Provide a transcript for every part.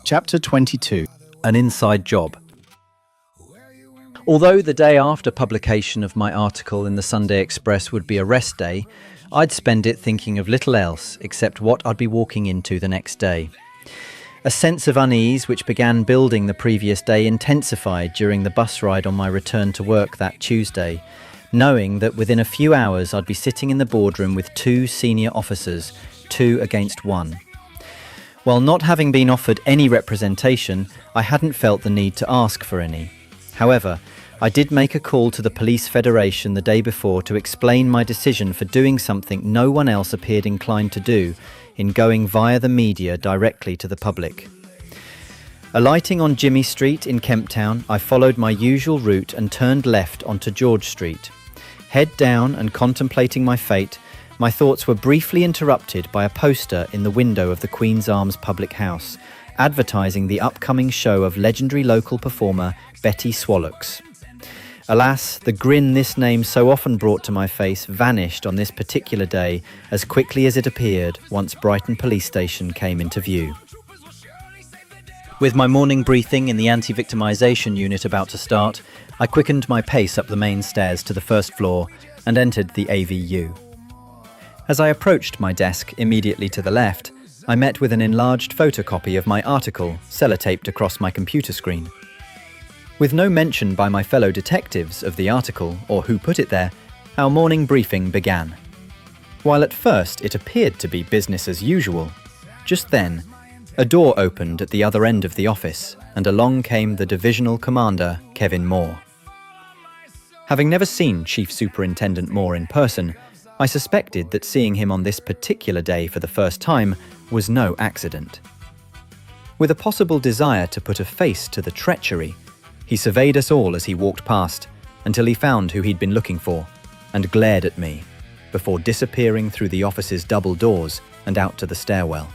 Chapter 22. An inside job. Although the day after publication of my article in the Sunday Express would be a rest day, I'd spend it thinking of little else except what I'd be walking into the next day. A sense of unease which began building the previous day intensified during the bus ride on my return to work that Tuesday, knowing that within a few hours I'd be sitting in the boardroom with two senior officers, 2 against 1. While not having been offered any representation, I hadn't felt the need to ask for any. However, I did make a call to the Police Federation the day before to explain my decision for doing something no one else appeared inclined to do, in going via the media directly to the public. Alighting on Jimmy Street in Kemptown, I followed my usual route and turned left onto George Street. Head down and contemplating my fate, my thoughts were briefly interrupted by a poster in the window of the Queen's Arms public house, advertising the upcoming show of legendary local performer Betty Swallocks. Alas, the grin this name so often brought to my face vanished on this particular day as quickly as it appeared once Brighton Police Station came into view. With my morning briefing in the anti-victimisation unit about to start, I quickened my pace up the main stairs to the first floor and entered the AVU. As I approached my desk immediately to the left, I met with an enlarged photocopy of my article sellotaped across my computer screen. With no mention by my fellow detectives of the article or who put it there, our morning briefing began. While at first it appeared to be business as usual, just then, a door opened at the other end of the office and along came the Divisional Commander, Kevin Moore. Having never seen Chief Superintendent Moore in person, I suspected that seeing him on this particular day for the first time was no accident. With a possible desire to put a face to the treachery, he surveyed us all as he walked past until he found who he'd been looking for and glared at me before disappearing through the office's double doors and out to the stairwell.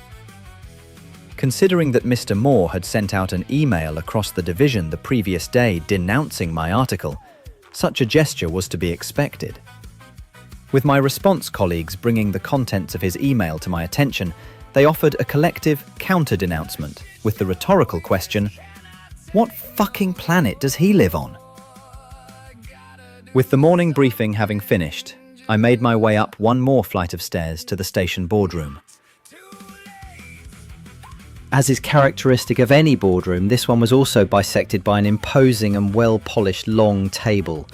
Considering that Mr. Moore had sent out an email across the division the previous day denouncing my article, such a gesture was to be expected. With my response colleagues bringing the contents of his email to my attention, they offered a collective counter-denouncement with the rhetorical question, what fucking planet does he live on? With the morning briefing having finished, I made my way up one more flight of stairs to the station boardroom. As is characteristic of any boardroom, this one was also bisected by an imposing and well-polished long table.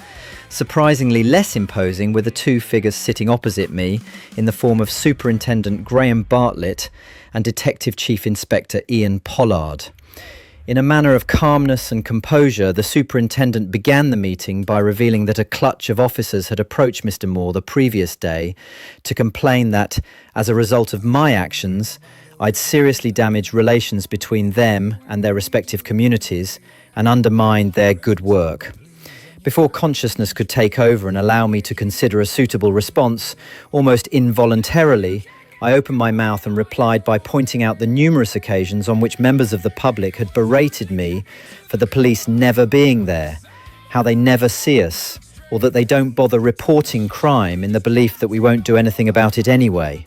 Surprisingly less imposing were the two figures sitting opposite me in the form of Superintendent Graham Bartlett and Detective Chief Inspector Ian Pollard. In a manner of calmness and composure, the superintendent began the meeting by revealing that a clutch of officers had approached Mr. Moore the previous day to complain that, as a result of my actions, I'd seriously damaged relations between them and their respective communities and undermined their good work. Before consciousness could take over and allow me to consider a suitable response, almost involuntarily, I opened my mouth and replied by pointing out the numerous occasions on which members of the public had berated me for the police never being there, how they never see us, or that they don't bother reporting crime in the belief that we won't do anything about it anyway.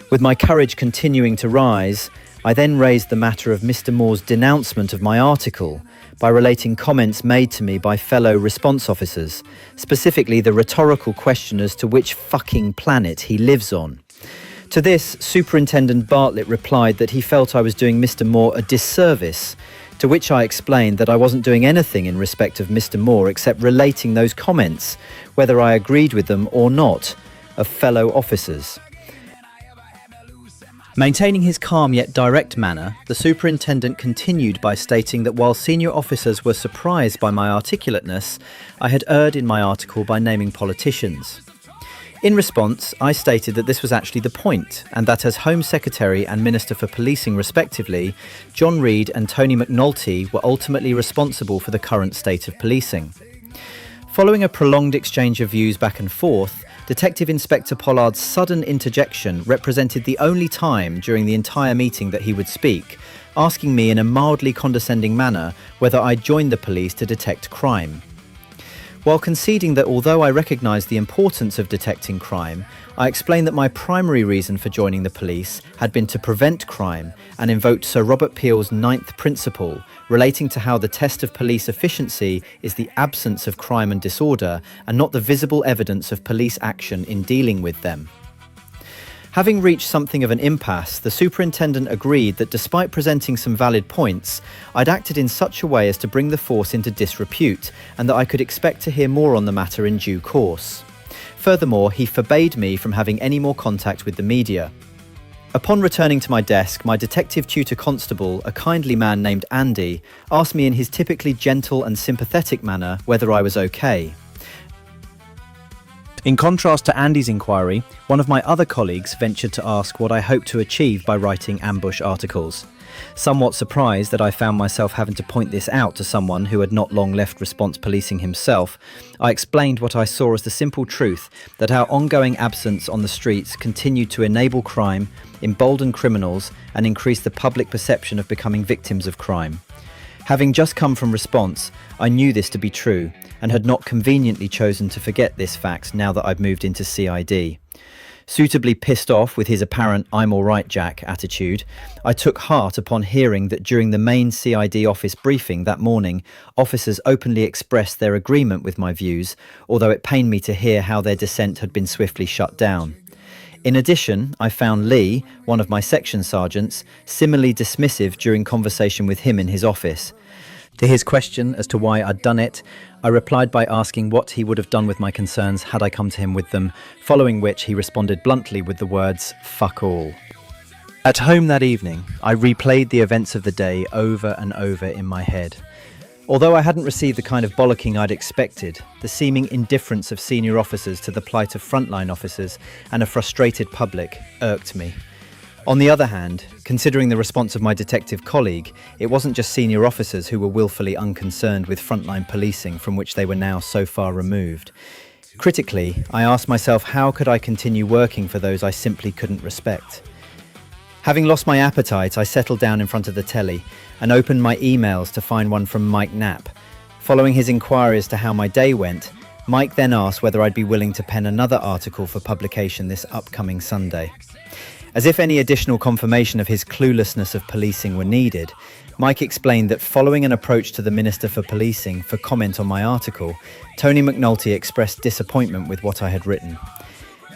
With my courage continuing to rise, I then raised the matter of Mr. Moore's denouncement of my article by relating comments made to me by fellow response officers, specifically the rhetorical question as to which fucking planet he lives on. To this, Superintendent Bartlett replied that he felt I was doing Mr. Moore a disservice, to which I explained that I wasn't doing anything in respect of Mr. Moore except relating those comments, whether I agreed with them or not, of fellow officers. Maintaining his calm yet direct manner, the superintendent continued by stating that while senior officers were surprised by my articulateness, I had erred in my article by naming politicians. In response, I stated that this was actually the point, and that as Home Secretary and Minister for Policing respectively, John Reid and Tony McNulty were ultimately responsible for the current state of policing. Following a prolonged exchange of views back and forth, Detective Inspector Pollard's sudden interjection represented the only time during the entire meeting that he would speak, asking me in a mildly condescending manner whether I'd joined the police to detect crime. While conceding that although I recognise the importance of detecting crime, I explained that my primary reason for joining the police had been to prevent crime and invoked Sir Robert Peel's ninth principle relating to how the test of police efficiency is the absence of crime and disorder and not the visible evidence of police action in dealing with them. Having reached something of an impasse, the superintendent agreed that despite presenting some valid points, I'd acted in such a way as to bring the force into disrepute and that I could expect to hear more on the matter in due course. Furthermore, he forbade me from having any more contact with the media. Upon returning to my desk, my detective tutor constable, a kindly man named Andy, asked me in his typically gentle and sympathetic manner whether I was okay. In contrast to Andy's inquiry, one of my other colleagues ventured to ask what I hoped to achieve by writing ambush articles. Somewhat surprised that I found myself having to point this out to someone who had not long left response policing himself, I explained what I saw as the simple truth that our ongoing absence on the streets continued to enable crime, embolden criminals, and increase the public perception of becoming victims of crime. Having just come from response, I knew this to be true and had not conveniently chosen to forget this fact now that I'd moved into CID. Suitably pissed off with his apparent "I'm all right, Jack" attitude, I took heart upon hearing that during the main CID office briefing that morning, officers openly expressed their agreement with my views, although it pained me to hear how their dissent had been swiftly shut down. In addition, I found Lee, one of my section sergeants, similarly dismissive during conversation with him in his office. To his question as to why I'd done it, I replied by asking what he would have done with my concerns had I come to him with them, following which he responded bluntly with the words, "Fuck all." At home that evening, I replayed the events of the day over and over in my head. Although I hadn't received the kind of bollocking I'd expected, the seeming indifference of senior officers to the plight of frontline officers and a frustrated public irked me. On the other hand, considering the response of my detective colleague, it wasn't just senior officers who were willfully unconcerned with frontline policing from which they were now so far removed. Critically, I asked myself how could I continue working for those I simply couldn't respect. Having lost my appetite, I settled down in front of the telly and opened my emails to find one from Mike Knapp. Following his inquiry as to how my day went, Mike then asked whether I'd be willing to pen another article for publication this upcoming Sunday. As if any additional confirmation of his cluelessness of policing were needed, Mike explained that following an approach to the Minister for Policing for comment on my article, Tony McNulty expressed disappointment with what I had written.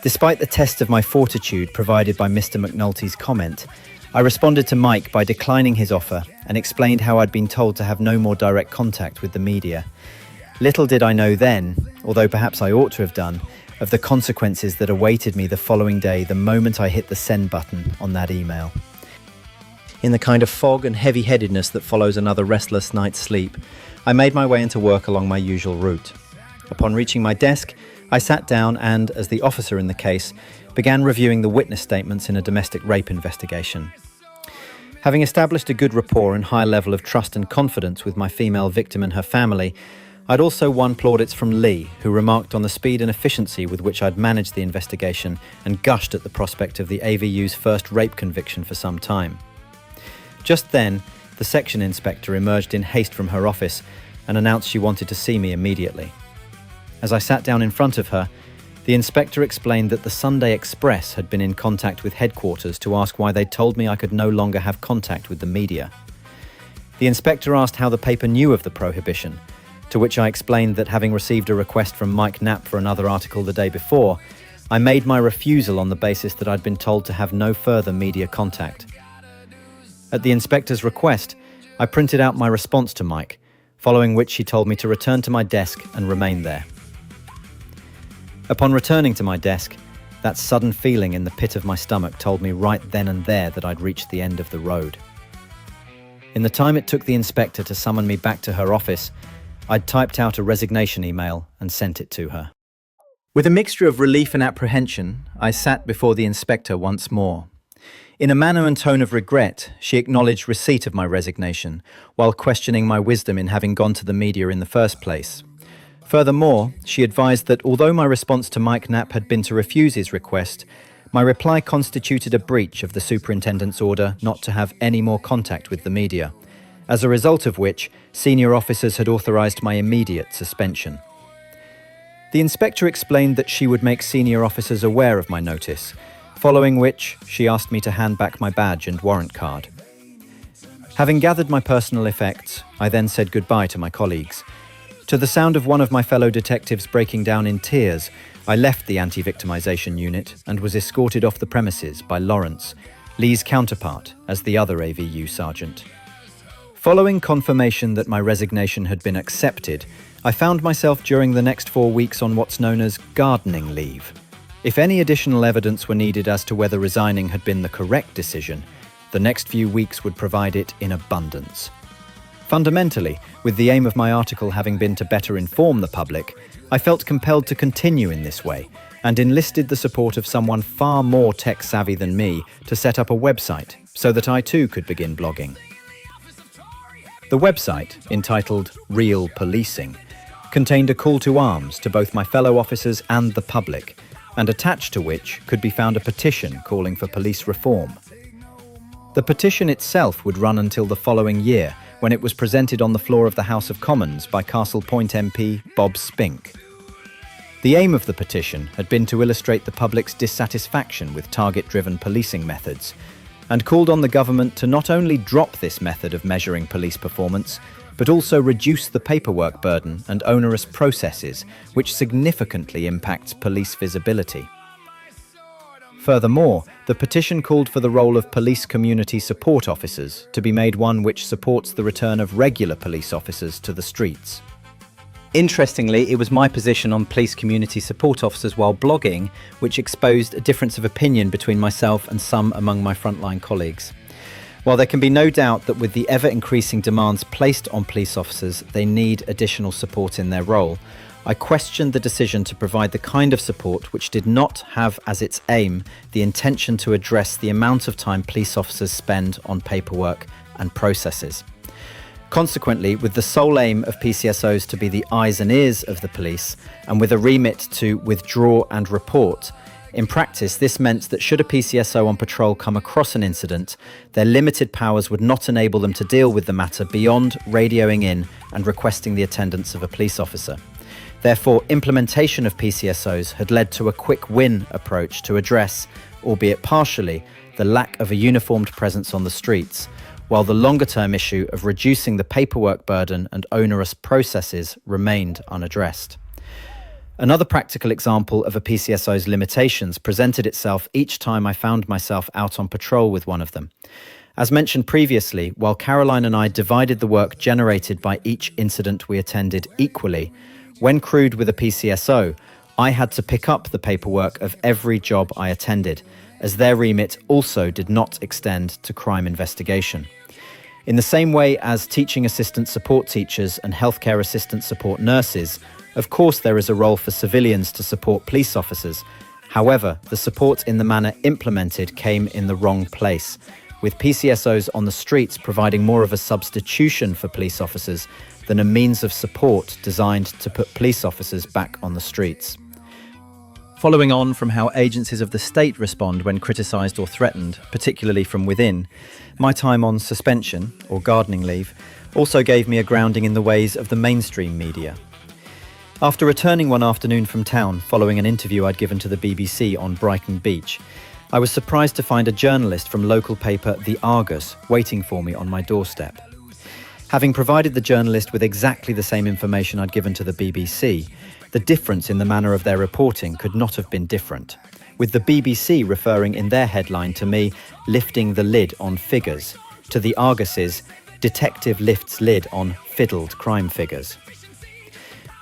Despite the test of my fortitude provided by Mr. McNulty's comment, I responded to Mike by declining his offer and explained how I'd been told to have no more direct contact with the media. Little did I know then, although perhaps I ought to have done, of the consequences that awaited me the following day the moment I hit the send button on that email. In the kind of fog and heavy-headedness that follows another restless night's sleep, I made my way into work along my usual route. Upon reaching my desk, I sat down and, as the officer in the case, began reviewing the witness statements in a domestic rape investigation. Having established a good rapport and high level of trust and confidence with my female victim and her family, I'd also won plaudits from Lee, who remarked on the speed and efficiency with which I'd managed the investigation and gushed at the prospect of the AVU's first rape conviction for some time. Just then, the section inspector emerged in haste from her office and announced she wanted to see me immediately. As I sat down in front of her, the inspector explained that the Sunday Express had been in contact with headquarters to ask why they'd told me I could no longer have contact with the media. The inspector asked how the paper knew of the prohibition, to which I explained that having received a request from Mike Knapp for another article the day before, I made my refusal on the basis that I'd been told to have no further media contact. At the inspector's request, I printed out my response to Mike, following which she told me to return to my desk and remain there. Upon returning to my desk, that sudden feeling in the pit of my stomach told me right then and there that I'd reached the end of the road. In the time it took the inspector to summon me back to her office, I'd typed out a resignation email and sent it to her. With a mixture of relief and apprehension, I sat before the inspector once more. In a manner and tone of regret, she acknowledged receipt of my resignation, while questioning my wisdom in having gone to the media in the first place. Furthermore, she advised that although my response to Mike Knapp had been to refuse his request, my reply constituted a breach of the superintendent's order not to have any more contact with the media, as a result of which senior officers had authorised my immediate suspension. The inspector explained that she would make senior officers aware of my notice, following which she asked me to hand back my badge and warrant card. Having gathered my personal effects, I then said goodbye to my colleagues. To the sound of one of my fellow detectives breaking down in tears, I left the anti-victimization unit and was escorted off the premises by Lawrence, Lee's counterpart as the other AVU sergeant. Following confirmation that my resignation had been accepted, I found myself during the next 4 weeks on what's known as gardening leave. If any additional evidence were needed as to whether resigning had been the correct decision, the next few weeks would provide it in abundance. Fundamentally, with the aim of my article having been to better inform the public, I felt compelled to continue in this way and enlisted the support of someone far more tech-savvy than me to set up a website so that I too could begin blogging. The website, entitled Real Policing, contained a call to arms to both my fellow officers and the public, and attached to which could be found a petition calling for police reform. The petition itself would run until the following year, when it was presented on the floor of the House of Commons by Castle Point MP Bob Spink. The aim of the petition had been to illustrate the public's dissatisfaction with target-driven policing methods, and called on the government to not only drop this method of measuring police performance, but also reduce the paperwork burden and onerous processes, which significantly impacts police visibility. Furthermore, the petition called for the role of police community support officers to be made one which supports the return of regular police officers to the streets. Interestingly, it was my position on police community support officers while blogging which exposed a difference of opinion between myself and some among my frontline colleagues. While there can be no doubt that with the ever-increasing demands placed on police officers, they need additional support in their role, I questioned the decision to provide the kind of support which did not have as its aim the intention to address the amount of time police officers spend on paperwork and processes. Consequently, with the sole aim of PCSOs to be the eyes and ears of the police, and with a remit to withdraw and report, in practice this meant that should a PCSO on patrol come across an incident, their limited powers would not enable them to deal with the matter beyond radioing in and requesting the attendance of a police officer. Therefore, implementation of PCSOs had led to a quick win approach to address, albeit partially, the lack of a uniformed presence on the streets, while the longer-term issue of reducing the paperwork burden and onerous processes remained unaddressed. Another practical example of a PCSO's limitations presented itself each time I found myself out on patrol with one of them. As mentioned previously, while Caroline and I divided the work generated by each incident we attended equally, when crewed with a PCSO, I had to pick up the paperwork of every job I attended, as their remit also did not extend to crime investigation. In the same way as teaching assistant support teachers and healthcare assistant support nurses, of course there is a role for civilians to support police officers. However, the support in the manner implemented came in the wrong place, with PCSOs on the streets providing more of a substitution for police officers than a means of support designed to put police officers back on the streets. Following on from how agencies of the state respond when criticised or threatened, particularly from within, my time on suspension, or gardening leave, also gave me a grounding in the ways of the mainstream media. After returning one afternoon from town following an interview I'd given to the BBC on Brighton Beach, I was surprised to find a journalist from local paper The Argus waiting for me on my doorstep. Having provided the journalist with exactly the same information I'd given to the BBC, the difference in the manner of their reporting could not have been different, with the BBC referring in their headline to me lifting the lid on figures, to the Argus's detective lifts lid on fiddled crime figures.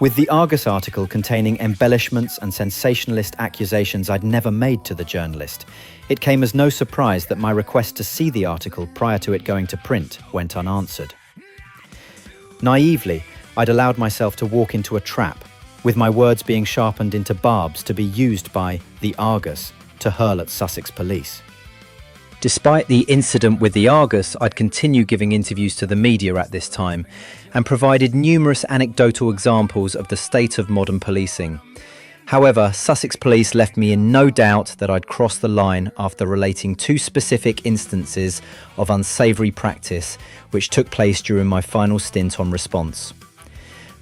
With the Argus article containing embellishments and sensationalist accusations I'd never made to the journalist, it came as no surprise that my request to see the article prior to it going to print went unanswered. Naively, I'd allowed myself to walk into a trap, with my words being sharpened into barbs to be used by the Argus to hurl at Sussex police. Despite the incident with the Argus, I'd continue giving interviews to the media at this time and provided numerous anecdotal examples of the state of modern policing. However, Sussex Police left me in no doubt that I'd crossed the line after relating 2 specific instances of unsavoury practice which took place during my final stint on response.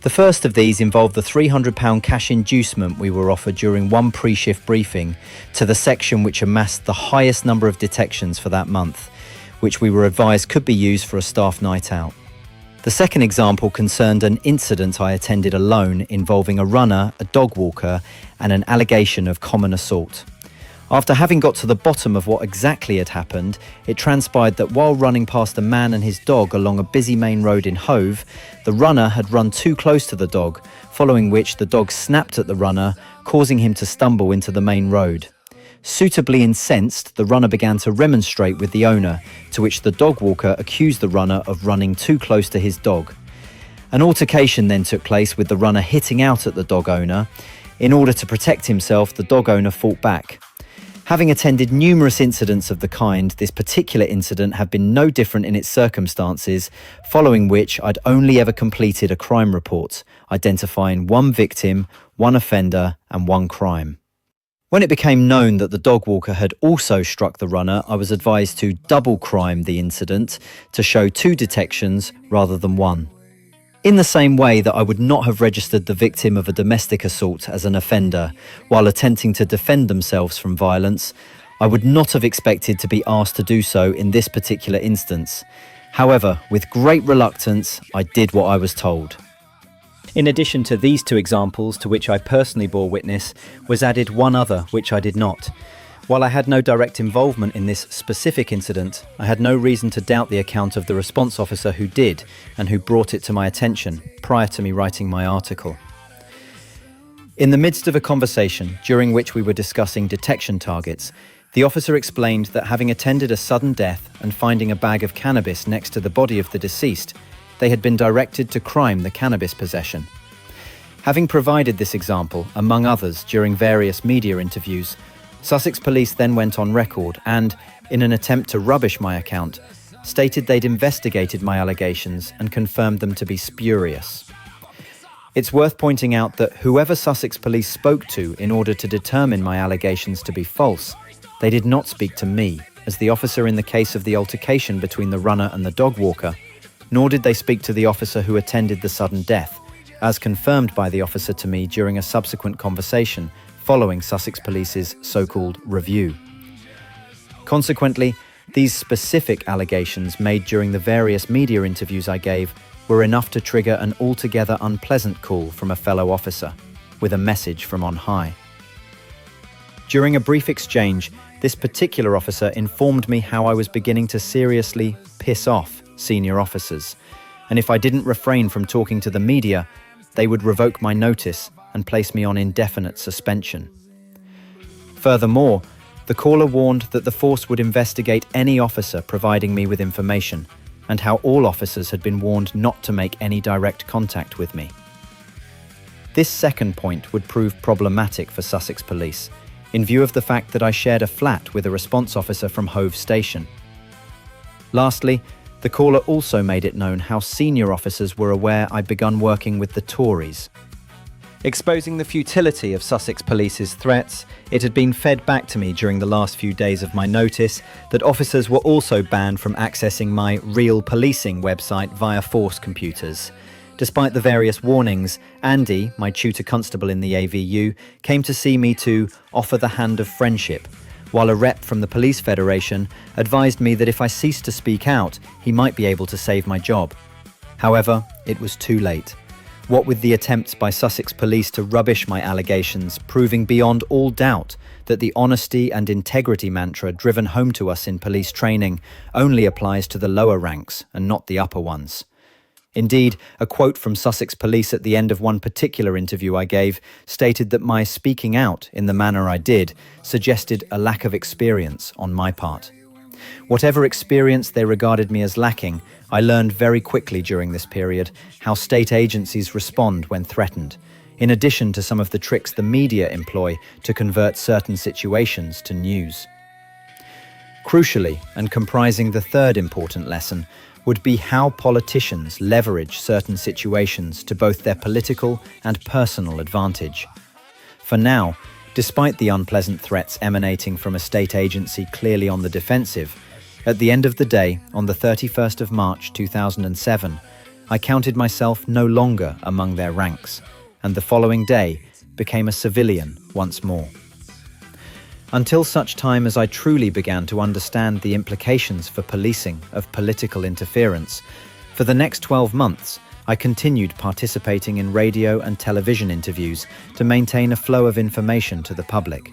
The first of these involved the £300 cash inducement we were offered during one pre-shift briefing to the section which amassed the highest number of detections for that month, which we were advised could be used for a staff night out. The second example concerned an incident I attended alone involving a runner, a dog walker, and an allegation of common assault. After having got to the bottom of what exactly had happened, it transpired that while running past a man and his dog along a busy main road in Hove, the runner had run too close to the dog, following which the dog snapped at the runner, causing him to stumble into the main road. Suitably incensed, the runner began to remonstrate with the owner, to which the dog walker accused the runner of running too close to his dog. An altercation then took place with the runner hitting out at the dog owner. In order to protect himself, the dog owner fought back. Having attended numerous incidents of the kind, this particular incident had been no different in its circumstances, following which I'd only ever completed a crime report, identifying one victim, one offender, and one crime. When it became known that the dog walker had also struck the runner, I was advised to double crime the incident to show 2 detections rather than 1. In the same way that I would not have registered the victim of a domestic assault as an offender while attempting to defend themselves from violence, I would not have expected to be asked to do so in this particular instance. However, with great reluctance, I did what I was told. In addition to these 2 examples to which I personally bore witness, was added one other which I did not. While I had no direct involvement in this specific incident, I had no reason to doubt the account of the response officer who did and who brought it to my attention prior to me writing my article. In the midst of a conversation during which we were discussing detection targets, the officer explained that having attended a sudden death and finding a bag of cannabis next to the body of the deceased, they had been directed to crime the cannabis possession. Having provided this example, among others, during various media interviews, Sussex Police then went on record and, in an attempt to rubbish my account, stated they'd investigated my allegations and confirmed them to be spurious. It's worth pointing out that whoever Sussex Police spoke to in order to determine my allegations to be false, they did not speak to me, as the officer in the case of the altercation between the runner and the dog walker, nor did they speak to the officer who attended the sudden death, as confirmed by the officer to me during a subsequent conversation following Sussex Police's so-called review. Consequently, these specific allegations made during the various media interviews I gave were enough to trigger an altogether unpleasant call from a fellow officer, with a message from on high. During a brief exchange, this particular officer informed me how I was beginning to seriously piss off senior officers, and if I didn't refrain from talking to the media, they would revoke my notice and place me on indefinite suspension. Furthermore, the caller warned that the force would investigate any officer providing me with information, and how all officers had been warned not to make any direct contact with me. This second point would prove problematic for Sussex Police, in view of the fact that I shared a flat with a response officer from Hove Station. Lastly, the caller also made it known how senior officers were aware I'd begun working with the Tories. Exposing the futility of Sussex Police's threats, it had been fed back to me during the last few days of my notice that officers were also banned from accessing my Real Policing website via Force computers. Despite the various warnings, Andy, my tutor constable in the AVU, came to see me to offer the hand of friendship, while a rep from the Police Federation advised me that if I ceased to speak out, he might be able to save my job. However, it was too late. What with the attempts by Sussex Police to rubbish my allegations proving beyond all doubt that the honesty and integrity mantra driven home to us in police training only applies to the lower ranks and not the upper ones. Indeed, a quote from Sussex Police at the end of one particular interview I gave stated that my speaking out in the manner I did suggested a lack of experience on my part. Whatever experience they regarded me as lacking, I learned very quickly during this period how state agencies respond when threatened, in addition to some of the tricks the media employ to convert certain situations to news. Crucially, and comprising the third important lesson, would be how politicians leverage certain situations to both their political and personal advantage. For now, despite the unpleasant threats emanating from a state agency clearly on the defensive, at the end of the day, on the 31st of March 2007, I counted myself no longer among their ranks, and the following day became a civilian once more. Until such time as I truly began to understand the implications for policing of political interference, for the next 12 months, I continued participating in radio and television interviews to maintain a flow of information to the public.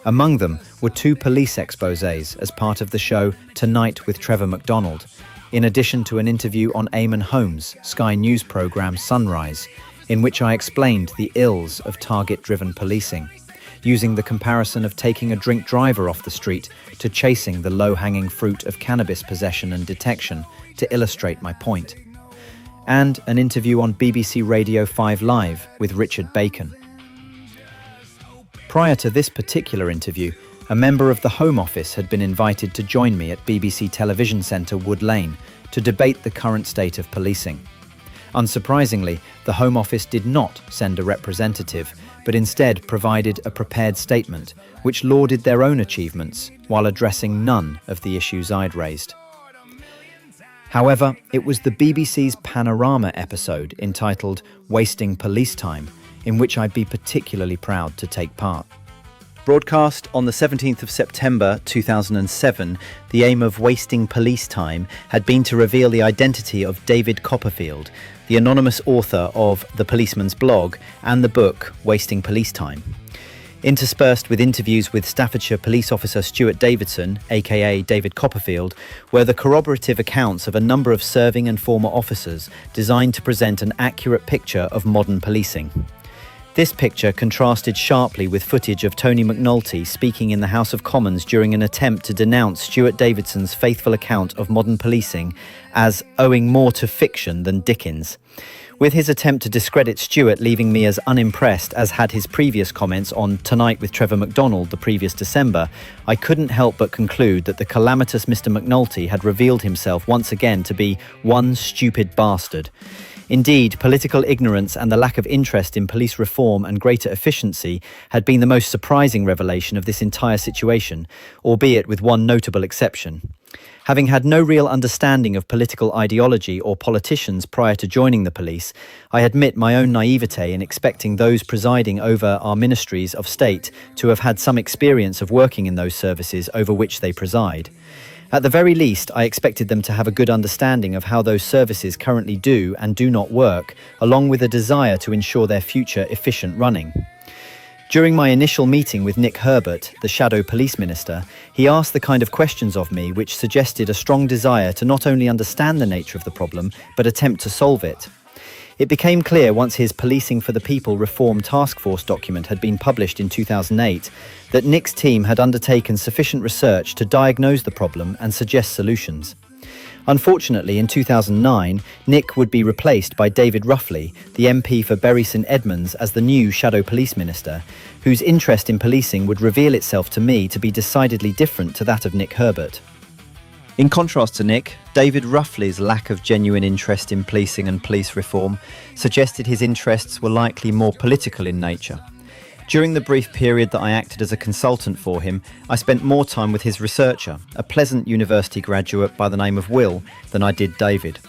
Among them were 2 police exposés as part of the show Tonight with Trevor McDonald, in addition to an interview on Eamon Holmes' Sky News programme Sunrise, in which I explained the ills of target-driven policing, using the comparison of taking a drink driver off the street to chasing the low-hanging fruit of cannabis possession and detection to illustrate my point, and an interview on BBC Radio 5 Live with Richard Bacon. Prior to this particular interview, a member of the Home Office had been invited to join me at BBC Television Centre Wood Lane to debate the current state of policing. Unsurprisingly, the Home Office did not send a representative, but instead provided a prepared statement which lauded their own achievements while addressing none of the issues I'd raised. However, it was the BBC's Panorama episode entitled Wasting Police Time, in which I'd be particularly proud to take part. Broadcast on the 17th of September 2007, the aim of Wasting Police Time had been to reveal the identity of David Copperfield, the anonymous author of The Policeman's Blog and the book Wasting Police Time. Interspersed with interviews with Staffordshire Police Officer Stuart Davidson, aka David Copperfield, were the corroborative accounts of a number of serving and former officers designed to present an accurate picture of modern policing. This picture contrasted sharply with footage of Tony McNulty speaking in the House of Commons during an attempt to denounce Stuart Davidson's faithful account of modern policing as owing more to fiction than Dickens, with his attempt to discredit Stuart leaving me as unimpressed as had his previous comments on Tonight with Trevor McDonald the previous December. I couldn't help but conclude that the calamitous Mr. McNulty had revealed himself once again to be one stupid bastard. Indeed, political ignorance and the lack of interest in police reform and greater efficiency had been the most surprising revelation of this entire situation, albeit with one notable exception. Having had no real understanding of political ideology or politicians prior to joining the police, I admit my own naivete in expecting those presiding over our ministries of state to have had some experience of working in those services over which they preside. At the very least, I expected them to have a good understanding of how those services currently do and do not work, along with a desire to ensure their future efficient running. During my initial meeting with Nick Herbert, the Shadow Police Minister, he asked the kind of questions of me which suggested a strong desire to not only understand the nature of the problem, but attempt to solve it. It became clear once his Policing for the People Reform Task Force document had been published in 2008 that Nick's team had undertaken sufficient research to diagnose the problem and suggest solutions. Unfortunately, in 2009, Nick would be replaced by David Ruffley, the MP for Bury St Edmunds, as the new Shadow Police Minister, whose interest in policing would reveal itself to me to be decidedly different to that of Nick Herbert. In contrast to Nick, David Ruffley's lack of genuine interest in policing and police reform suggested his interests were likely more political in nature. During the brief period that I acted as a consultant for him, I spent more time with his researcher, a pleasant university graduate by the name of Will, than I did David.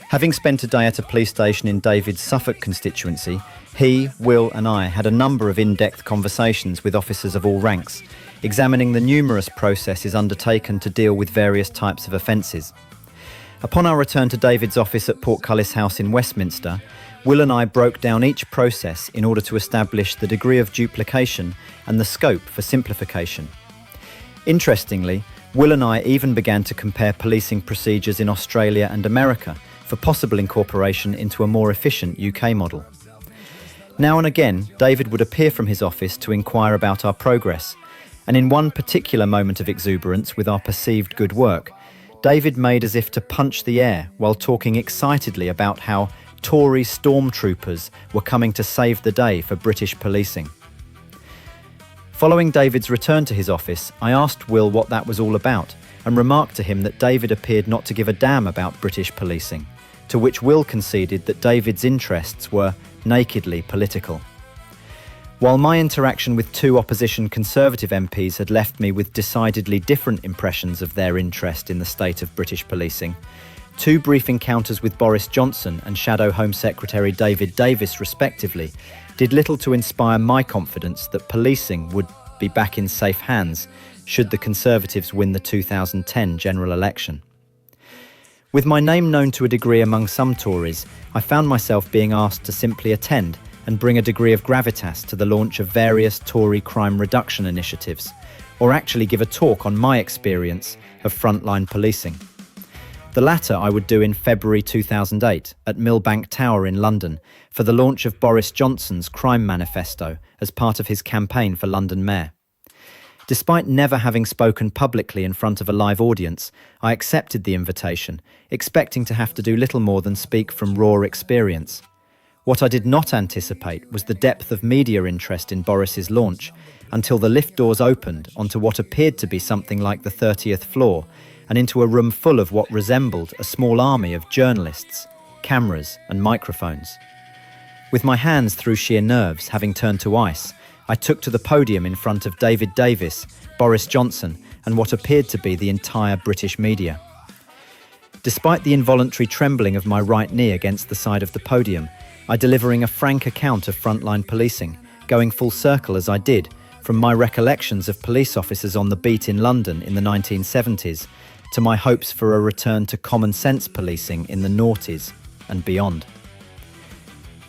Having spent a day at a police station in David's Suffolk constituency, he, Will and I had a number of in-depth conversations with officers of all ranks, examining the numerous processes undertaken to deal with various types of offences. Upon our return to David's office at Portcullis House in Westminster, Will and I broke down each process in order to establish the degree of duplication and the scope for simplification. Interestingly, Will and I even began to compare policing procedures in Australia and America for possible incorporation into a more efficient UK model. Now and again, David would appear from his office to inquire about our progress, and in one particular moment of exuberance with our perceived good work, David made as if to punch the air while talking excitedly about how Tory stormtroopers were coming to save the day for British policing. Following David's return to his office, I asked Will what that was all about and remarked to him that David appeared not to give a damn about British policing, to which Will conceded that David's interests were nakedly political. While my interaction with two opposition Conservative MPs had left me with decidedly different impressions of their interest in the state of British policing, 2 brief encounters with Boris Johnson and Shadow Home Secretary David Davis, respectively, did little to inspire my confidence that policing would be back in safe hands should the Conservatives win the 2010 general election. With my name known to a degree among some Tories, I found myself being asked to simply attend and bring a degree of gravitas to the launch of various Tory crime reduction initiatives, or actually give a talk on my experience of frontline policing. The latter I would do in February 2008 at Millbank Tower in London for the launch of Boris Johnson's crime manifesto as part of his campaign for London Mayor. Despite never having spoken publicly in front of a live audience, I accepted the invitation, expecting to have to do little more than speak from raw experience. What I did not anticipate was the depth of media interest in Boris's launch, until the lift doors opened onto what appeared to be something like the 30th floor, and into a room full of what resembled a small army of journalists, cameras and microphones. With my hands through sheer nerves having turned to ice, I took to the podium in front of David Davis, Boris Johnson, and what appeared to be the entire British media. Despite the involuntary trembling of my right knee against the side of the podium, I delivering a frank account of frontline policing, going full circle as I did, from my recollections of police officers on the beat in London in the 1970s, to my hopes for a return to common sense policing in the noughties and beyond.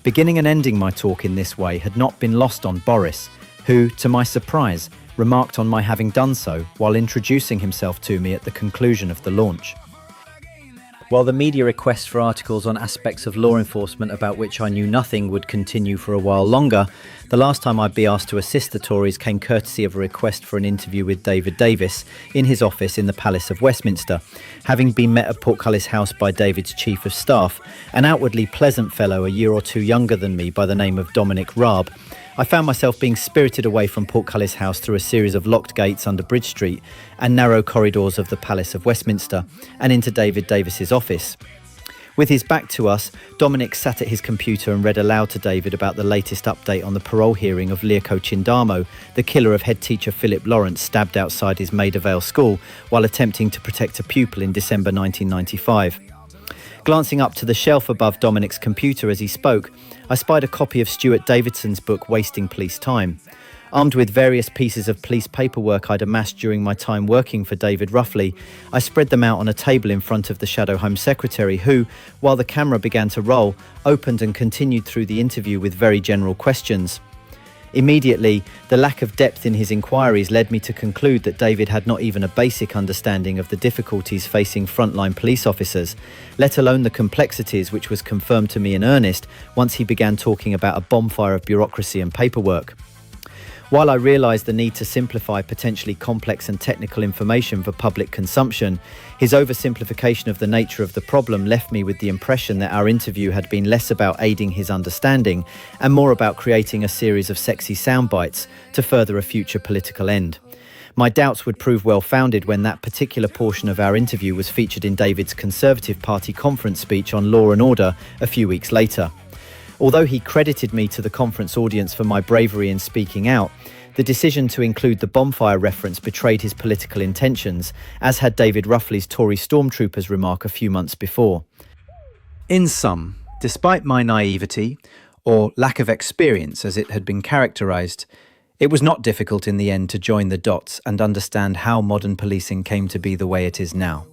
Beginning and ending my talk in this way had not been lost on Boris, who, to my surprise, remarked on my having done so while introducing himself to me at the conclusion of the launch. While the media requests for articles on aspects of law enforcement about which I knew nothing would continue for a while longer, the last time I'd be asked to assist the Tories came courtesy of a request for an interview with David Davis in his office in the Palace of Westminster, having been met at Portcullis House by David's Chief of Staff, an outwardly pleasant fellow a year or two younger than me by the name of Dominic Raab. I found myself being spirited away from Portcullis House through a series of locked gates under Bridge Street and narrow corridors of the Palace of Westminster and into David Davis's office. With his back to us, Dominic sat at his computer and read aloud to David about the latest update on the parole hearing of Leoko Chindamo, the killer of head teacher Philip Lawrence, stabbed outside his Maida Vale school while attempting to protect a pupil in December 1995. Glancing up to the shelf above Dominic's computer as he spoke, I spied a copy of Stuart Davidson's book Wasting Police Time. Armed with various pieces of police paperwork I'd amassed during my time working for David Ruffley, I spread them out on a table in front of the Shadow Home Secretary who, while the camera began to roll, opened and continued through the interview with very general questions. Immediately, the lack of depth in his inquiries led me to conclude that David had not even a basic understanding of the difficulties facing frontline police officers, let alone the complexities which was confirmed to me in earnest once he began talking about a bonfire of bureaucracy and paperwork. While I realised the need to simplify potentially complex and technical information for public consumption, his oversimplification of the nature of the problem left me with the impression that our interview had been less about aiding his understanding and more about creating a series of sexy sound bites to further a future political end. My doubts would prove well-founded when that particular portion of our interview was featured in David's Conservative Party conference speech on law and order a few weeks later. Although he credited me to the conference audience for my bravery in speaking out, the decision to include the bonfire reference betrayed his political intentions, as had David Ruffley's Tory stormtroopers remark a few months before. In sum, despite my naivety, or lack of experience as it had been characterised, it was not difficult in the end to join the dots and understand how modern policing came to be the way it is now.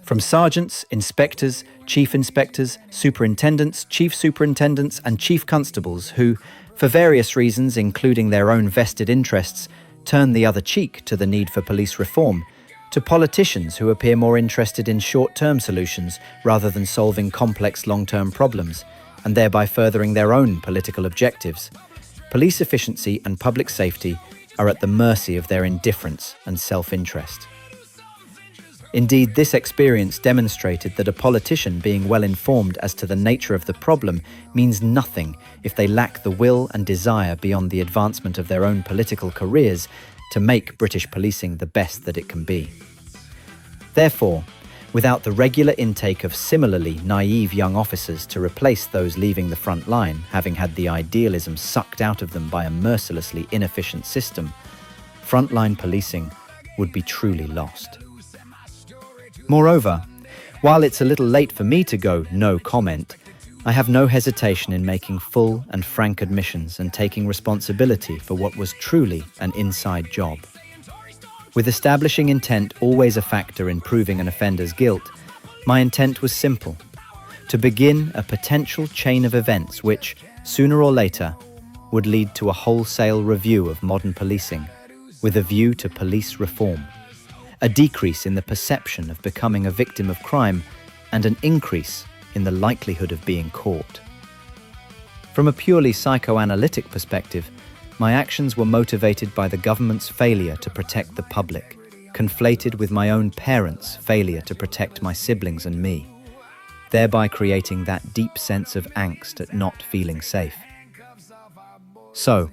From sergeants, inspectors, chief inspectors, superintendents, chief superintendents and chief constables who, for various reasons including their own vested interests, turn the other cheek to the need for police reform, to politicians who appear more interested in short-term solutions rather than solving complex long-term problems, and thereby furthering their own political objectives. Police efficiency and public safety are at the mercy of their indifference and self-interest. Indeed, this experience demonstrated that a politician being well informed as to the nature of the problem means nothing if they lack the will and desire beyond the advancement of their own political careers to make British policing the best that it can be. Therefore, without the regular intake of similarly naive young officers to replace those leaving the front line, having had the idealism sucked out of them by a mercilessly inefficient system, frontline policing would be truly lost. Moreover, While it's a little late for me to go no comment, I have no hesitation in making full and frank admissions and taking responsibility for what was truly an inside job. With establishing intent always a factor in proving an offender's guilt, my intent was simple: to begin a potential chain of events which, sooner or later, would lead to a wholesale review of modern policing, with a view to police reform, a decrease in the perception of becoming a victim of crime, and an increase in the likelihood of being caught. From a purely psychoanalytic perspective, my actions were motivated by the government's failure to protect the public, conflated with my own parents' failure to protect my siblings and me, thereby creating that deep sense of angst at not feeling safe. So,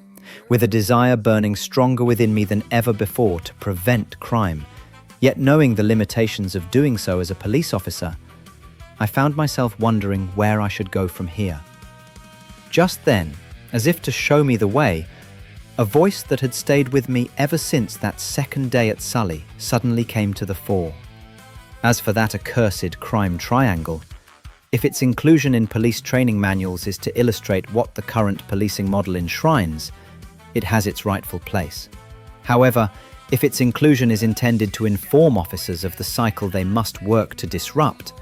with a desire burning stronger within me than ever before to prevent crime, yet knowing the limitations of doing so as a police officer, I found myself wondering where I should go from here. Just then, as if to show me the way, a voice that had stayed with me ever since that second day at Sully suddenly came to the fore. As for that accursed crime triangle, if its inclusion in police training manuals is to illustrate what the current policing model enshrines, it has its rightful place. However, if its inclusion is intended to inform officers of the cycle they must work to disrupt,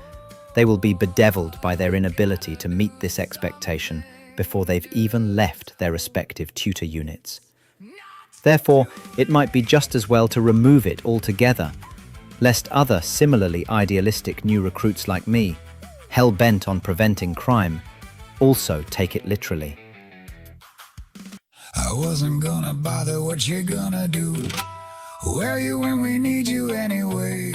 they will be bedeviled by their inability to meet this expectation before they've even left their respective tutor units. Therefore, it might be just as well to remove it altogether, lest other similarly idealistic new recruits like me, hell-bent on preventing crime, also take it literally. I wasn't gonna bother what you're gonna do. Where are you when we need you anyway?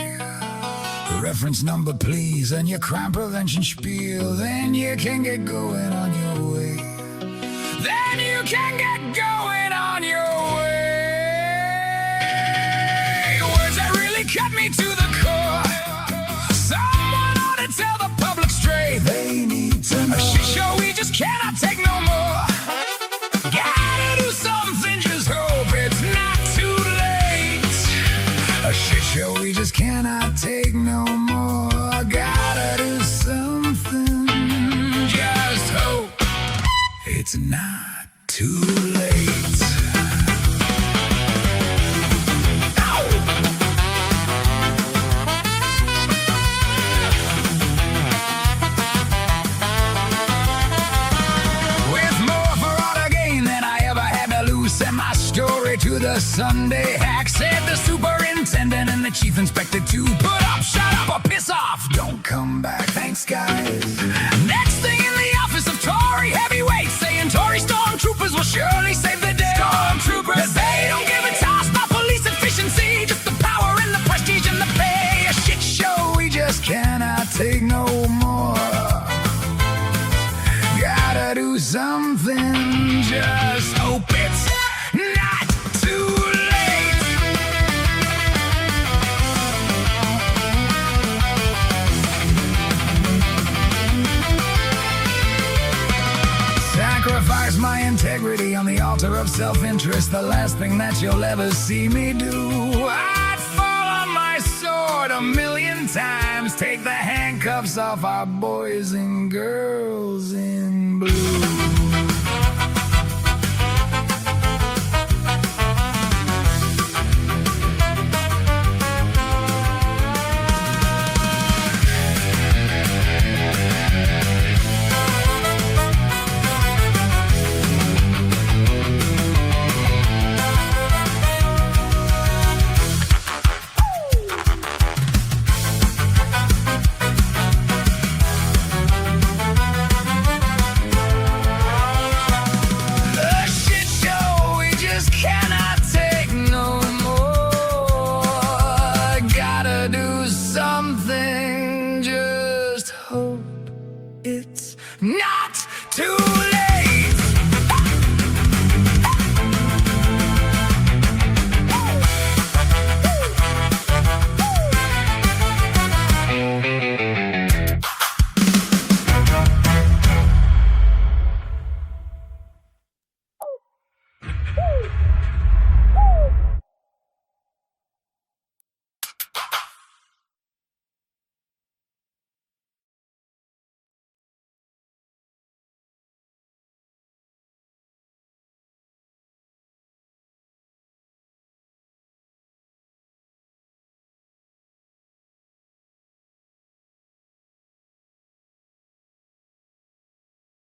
Reference number please, and your crime prevention spiel. Then you can get going on your way. Then you can get going on your way. Words that really cut me to the core. Someone ought to tell the public straight. They need to know. A shit show we just cannot take no more. Gotta do something, just hope it's not too late. A shit show we just cannot take no more. Gotta do something, just hope it's not too late. To the Sunday hack, said the superintendent and the chief inspector too. Put up, shut up, or piss off. Don't come back, thanks guys. Next thing in the office of Tory heavyweights, saying Tory stormtroopers will surely save the day. Stormtroopers, they don't give a toss about police efficiency, just the power and the prestige and the pay. A shit show we just cannot take no more. Gotta do something, just hope it's not too late. Sacrifice my integrity on the altar of self-interest. The last thing that you'll ever see me do. I'd fall on my sword 1,000,000 times. Take the handcuffs off our boys and girls in blue. Something, just hope it's not too